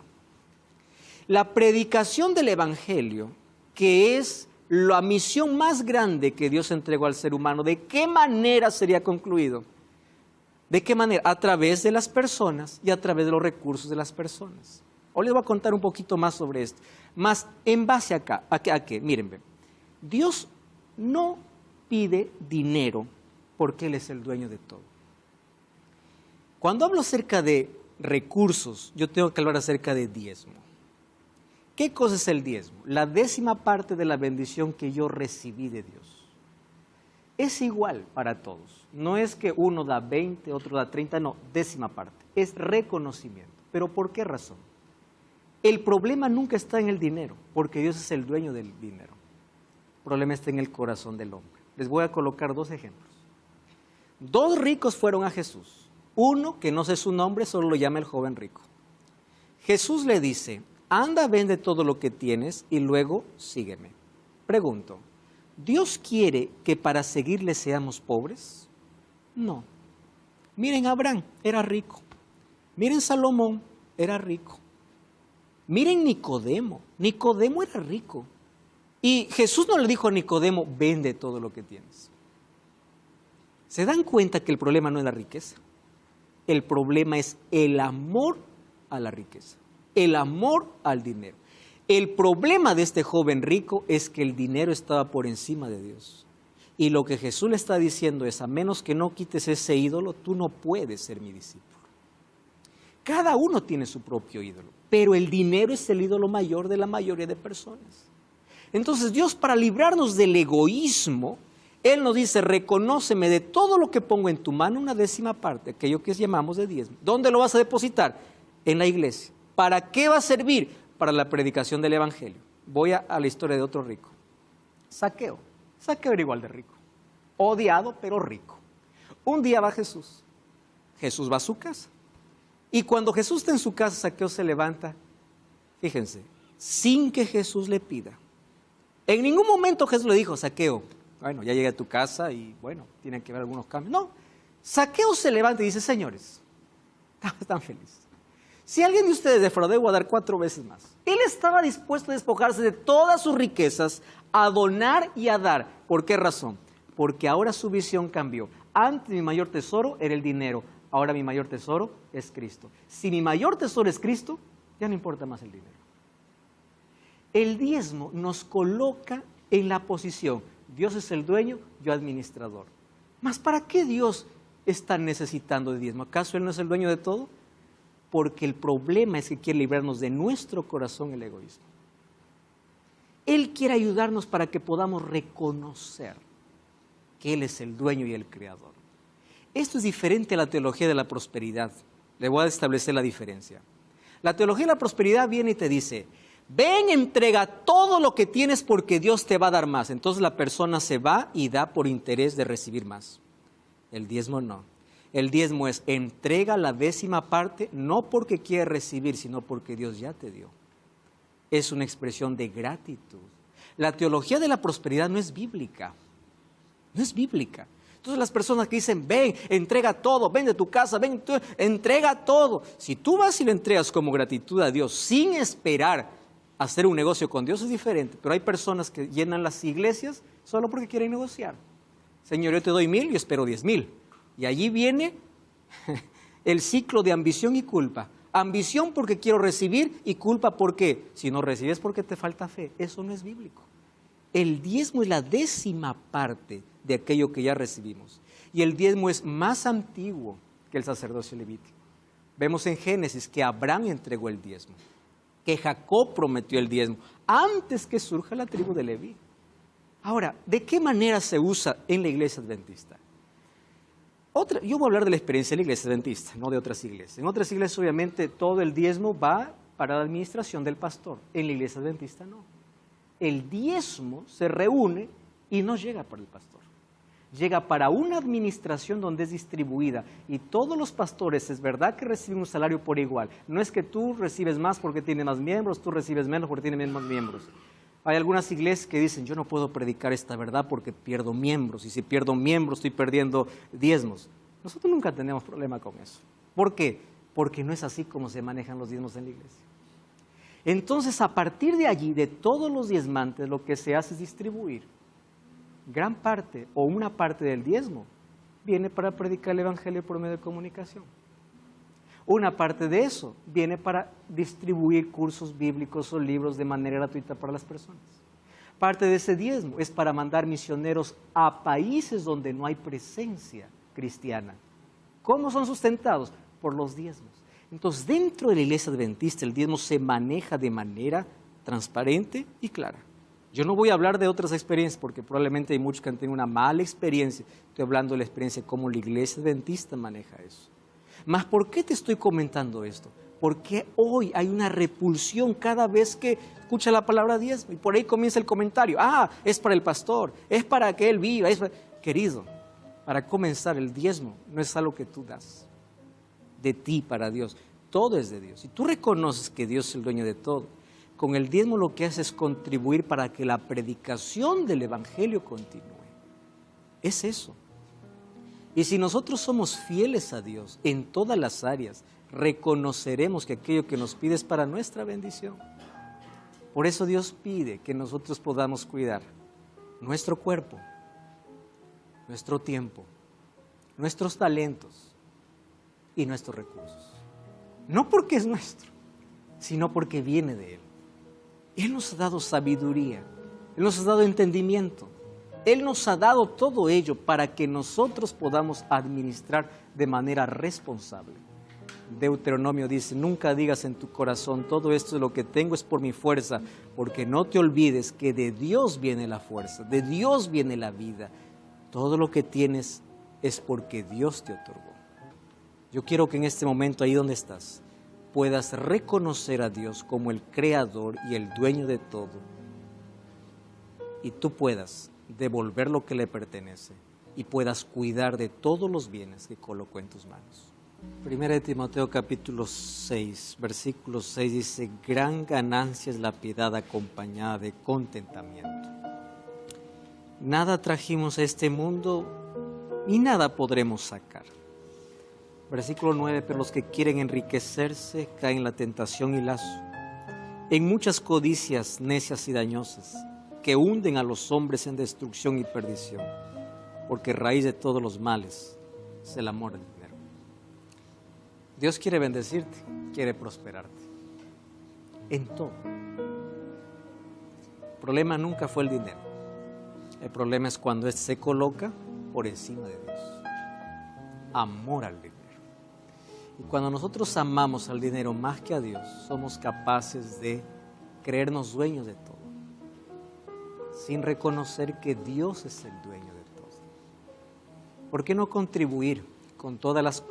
La predicación del Evangelio, que es la misión más grande que Dios entregó al ser humano, ¿de qué manera sería concluido? ¿De qué manera? A través de las personas y a través de los recursos de las personas. Hoy les voy a contar un poquito más sobre esto. Más en base ¿a qué? Miren, Dios no pide dinero porque Él es el dueño de todo. Cuando hablo acerca de recursos, yo tengo que hablar acerca de diezmo. ¿Qué cosa es el diezmo? La 10ª parte de la bendición que yo recibí de Dios. Es igual para todos. No es que uno da 20, otro da 30, no, 10ª parte. Es reconocimiento. ¿Pero por qué razón? El problema nunca está en el dinero, porque Dios es el dueño del dinero. El problema está en el corazón del hombre. Les voy a colocar 2 ejemplos. 2 ricos fueron a Jesús. Uno, que no sé su nombre, solo lo llama el joven rico. Jesús le dice, anda, vende todo lo que tienes y luego sígueme. Pregunto, ¿Dios quiere que para seguirle seamos pobres? No. Miren, Abraham era rico. Miren, Salomón era rico. Miren, Nicodemo. Nicodemo era rico. Y Jesús no le dijo a Nicodemo, vende todo lo que tienes. ¿Se dan cuenta que el problema no es la riqueza? El problema es el amor a la riqueza, el amor al dinero. El problema de este joven rico es que el dinero estaba por encima de Dios. Y lo que Jesús le está diciendo es, a menos que no quites ese ídolo, tú no puedes ser mi discípulo. Cada uno tiene su propio ídolo, pero el dinero es el ídolo mayor de la mayoría de personas. Entonces Dios, para librarnos del egoísmo, Él nos dice, reconóceme de todo lo que pongo en tu mano, una 10ª parte, aquello que llamamos de diezmo. ¿Dónde lo vas a depositar? En la iglesia. ¿Para qué va a servir? Para la predicación del evangelio. Voy a la historia de otro rico. Zaqueo. Zaqueo era igual de rico. Odiado, pero rico. Un día va Jesús. Jesús va a su casa. Y cuando Jesús está en su casa, Zaqueo se levanta, fíjense, sin que Jesús le pida. En ningún momento Jesús le dijo, Zaqueo, bueno, ya llegué a tu casa y bueno, tienen que ver algunos cambios. No, Zaqueo se levanta y dice, señores, están felices. Si alguien de ustedes defraudó, voy a dar 4 veces más. Él estaba dispuesto a despojarse de todas sus riquezas, a donar y a dar. ¿Por qué razón? Porque ahora su visión cambió. Antes mi mayor tesoro era el dinero, ahora mi mayor tesoro es Cristo. Si mi mayor tesoro es Cristo, ya no importa más el dinero. El diezmo nos coloca en la posición, Dios es el dueño, yo administrador. ¿Mas para qué Dios está necesitando de diezmo? ¿Acaso Él no es el dueño de todo? Porque el problema es que quiere librarnos de nuestro corazón el egoísmo. Él quiere ayudarnos para que podamos reconocer que Él es el dueño y el creador. Esto es diferente a la teología de la prosperidad. Le voy a establecer la diferencia. La teología de la prosperidad viene y te dice, ven, entrega todo lo que tienes porque Dios te va a dar más. Entonces la persona se va y da por interés de recibir más. El diezmo no. El diezmo es entrega la 10ª parte, no porque quiere recibir, sino porque Dios ya te dio. Es una expresión de gratitud. La teología de la prosperidad no es bíblica. No es bíblica. Entonces las personas que dicen, ven, entrega todo, ven de tu casa, ven, entrega todo. Si tú vas y lo entregas como gratitud a Dios, sin esperar hacer un negocio con Dios, es diferente. Pero hay personas que llenan las iglesias solo porque quieren negociar. Señor, yo te doy 1000 y espero 10,000. Y allí viene el ciclo de ambición y culpa. Ambición porque quiero recibir y culpa porque si no recibes porque te falta fe. Eso no es bíblico. El diezmo es la 10ª parte de aquello que ya recibimos. Y el diezmo es más antiguo que el sacerdocio levítico. Vemos en Génesis que Abraham entregó el diezmo, que Jacob prometió el diezmo, antes que surja la tribu de Leví. Ahora, ¿de qué manera se usa en la iglesia adventista? Yo voy a hablar de la experiencia de la iglesia adventista, no de otras iglesias. En otras iglesias, obviamente, todo el diezmo va para la administración del pastor. En la iglesia adventista, no. El diezmo se reúne y no llega para el pastor. Llega para una administración donde es distribuida. Y todos los pastores, es verdad que reciben un salario por igual. No es que tú recibes más porque tienes más miembros, tú recibes menos porque tienes menos miembros. Hay algunas iglesias que dicen, yo no puedo predicar esta verdad porque pierdo miembros, y si pierdo miembros estoy perdiendo diezmos. Nosotros nunca tenemos problema con eso. ¿Por qué? Porque no es así como se manejan los diezmos en la iglesia. Entonces, a partir de allí, de todos los diezmantes, lo que se hace es distribuir. Gran parte o una parte del diezmo viene para predicar el evangelio por medio de comunicación. Una parte de eso viene para distribuir cursos bíblicos o libros de manera gratuita para las personas. Parte de ese diezmo es para mandar misioneros a países donde no hay presencia cristiana. ¿Cómo son sustentados? Por los diezmos. Entonces, dentro de la iglesia adventista, el diezmo se maneja de manera transparente y clara. Yo no voy a hablar de otras experiencias, porque probablemente hay muchos que han tenido una mala experiencia. Estoy hablando de la experiencia de cómo la iglesia adventista maneja eso. Mas, ¿por qué te estoy comentando esto? Porque hoy hay una repulsión cada vez que escucha la palabra diezmo. Y por ahí comienza el comentario. Es para el pastor, es para que él viva. Querido, para comenzar, el diezmo no es algo que tú das de ti para Dios. Todo es de Dios. Y tú reconoces que Dios es el dueño de todo. Con el diezmo lo que haces es contribuir para que la predicación del evangelio continúe. Es eso. Y si nosotros somos fieles a Dios en todas las áreas, reconoceremos que aquello que nos pide es para nuestra bendición. Por eso Dios pide que nosotros podamos cuidar nuestro cuerpo, nuestro tiempo, nuestros talentos y nuestros recursos. No porque es nuestro, sino porque viene de Él. Él nos ha dado sabiduría, Él nos ha dado entendimiento, Él nos ha dado todo ello para que nosotros podamos administrar de manera responsable. Deuteronomio dice, nunca digas en tu corazón, todo esto de lo que tengo es por mi fuerza, porque no te olvides que de Dios viene la fuerza, de Dios viene la vida. Todo lo que tienes es porque Dios te otorgó. Yo quiero que en este momento, ahí donde estás, puedas reconocer a Dios como el creador y el dueño de todo, y tú puedas devolver lo que le pertenece y puedas cuidar de todos los bienes que colocó en tus manos. Primera de Timoteo capítulo 6, versículo 6 dice, gran ganancia es la piedad acompañada de contentamiento. Nada trajimos a este mundo y nada podremos sacar. Versículo 9, pero los que quieren enriquecerse caen en la tentación y lazo, en muchas codicias necias y dañosas, que hunden a los hombres en destrucción y perdición, porque raíz de todos los males es el amor al dinero. Dios quiere bendecirte, quiere prosperarte, en todo. El problema nunca fue el dinero, el problema es cuando éste se coloca por encima de Dios. Amor al dinero. Y cuando nosotros amamos al dinero más que a Dios, somos capaces de creernos dueños de todo, sin reconocer que Dios es el dueño de todo. ¿Por qué no contribuir con todas las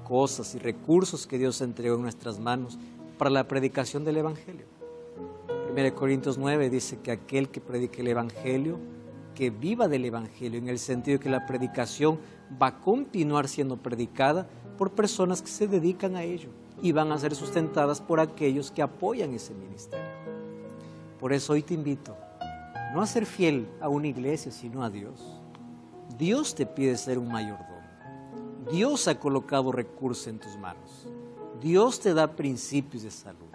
cosas y recursos que Dios entregó en nuestras manos para la predicación del Evangelio? 1 Corintios 9 dice que aquel que predique el Evangelio, que viva del Evangelio, en el sentido de que la predicación va a continuar siendo predicada por personas que se dedican a ello y van a ser sustentadas por aquellos que apoyan ese ministerio. Por eso hoy te invito no a ser fiel a una iglesia, sino a Dios. Dios te pide ser un mayordomo. Dios ha colocado recursos en tus manos. Dios te da principios de salud.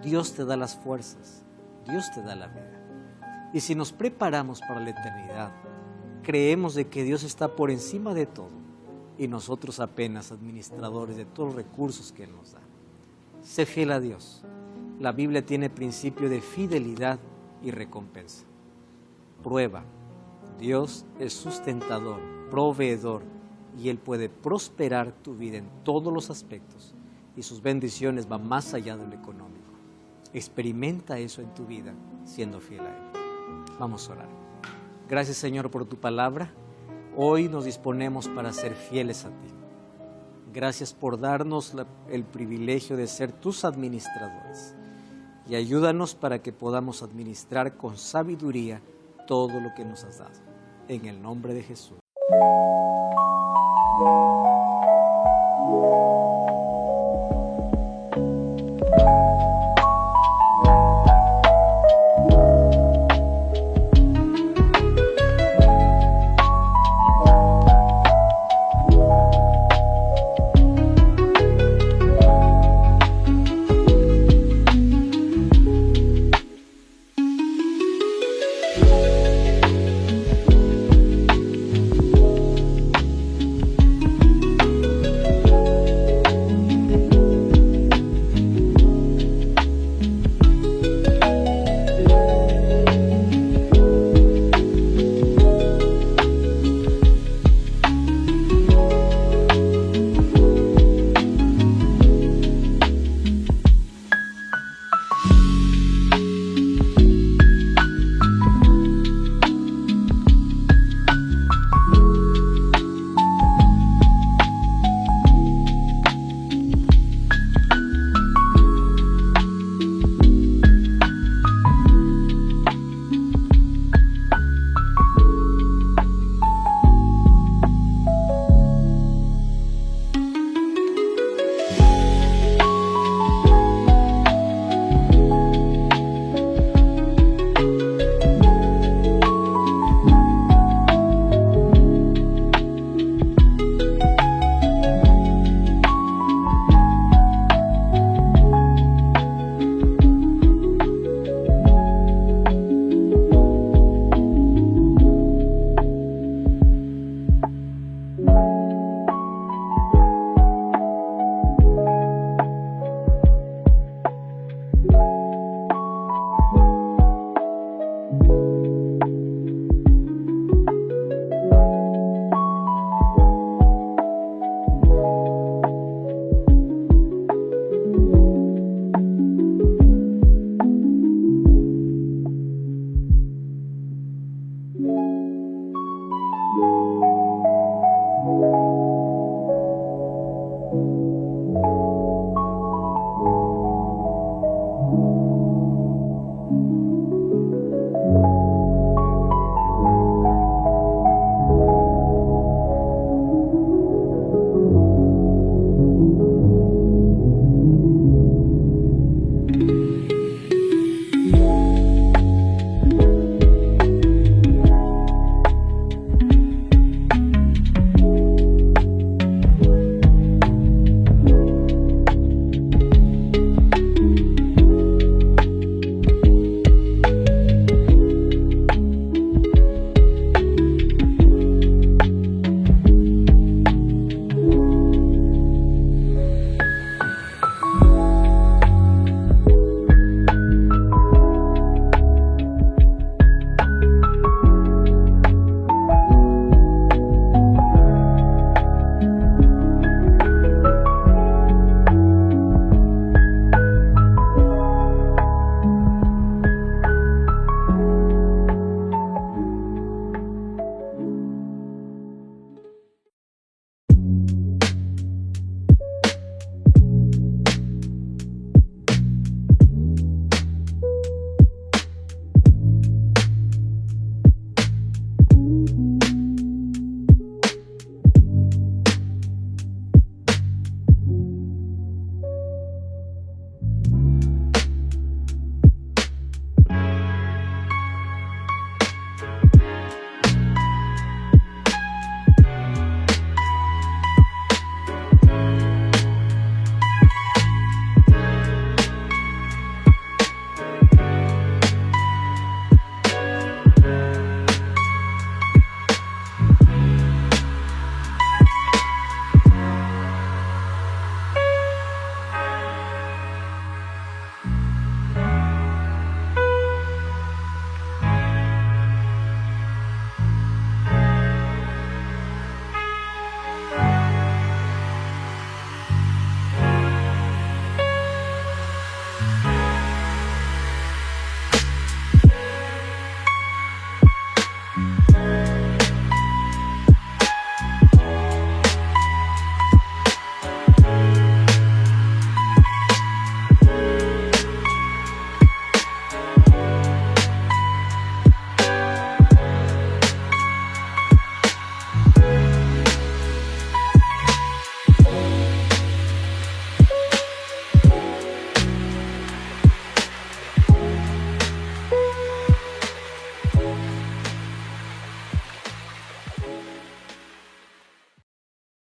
Dios te da las fuerzas. Dios te da la vida. Y si nos preparamos para la eternidad, creemos de que Dios está por encima de todo y nosotros apenas administradores de todos los recursos que Él nos da. Sé fiel a Dios. La Biblia tiene principio de fidelidad y recompensa. Prueba. Dios es sustentador, proveedor, y Él puede prosperar tu vida en todos los aspectos y sus bendiciones van más allá de lo económico. Experimenta eso en tu vida siendo fiel a Él. Vamos a orar. Gracias, Señor, por tu palabra. Hoy nos disponemos para ser fieles a ti. Gracias por darnos el privilegio de ser tus administradores. Y ayúdanos para que podamos administrar con sabiduría todo lo que nos has dado. En el nombre de Jesús.